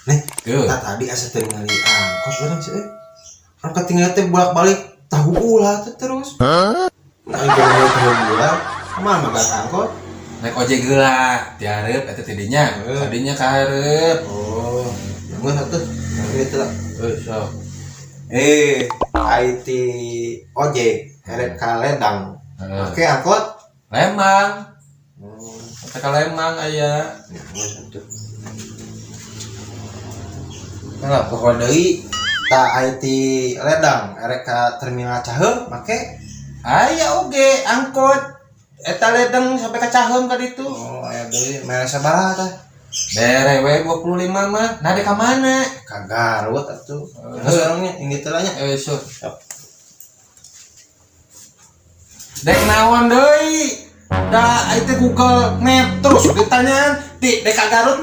Nih, Tuh. kita tadi asa teu ningali angkot urang sih. Angkot tinggal teh bolak-balik tahu ulah teh terus. Nah, ieu tahu ulah, mah magat angkot. Naik ojek geula, tiareup eta tidinya. Tadinya kahareup. Oh, mun atuh gitu lah. Sok. IT ojek, erek ka Ledang. Oke, angkot. Lembang. Eta ka Lembang aya. Nah, pokoknya deui ta IT Ledang, erek ka terminal Caheum make. Aya oge angkot. Eta Ledeng sampai ka Caheum ka ditu. Oh, aya deui mere sabaraha tah? Bere we 25 mah. Nah, dek ka mana? Ka Garut atuh. Geus orangnya ini teh lah nya. Sok. Dek naon deui? Da itu Google Map terus ditanyaan, "Ti, dek ka Garut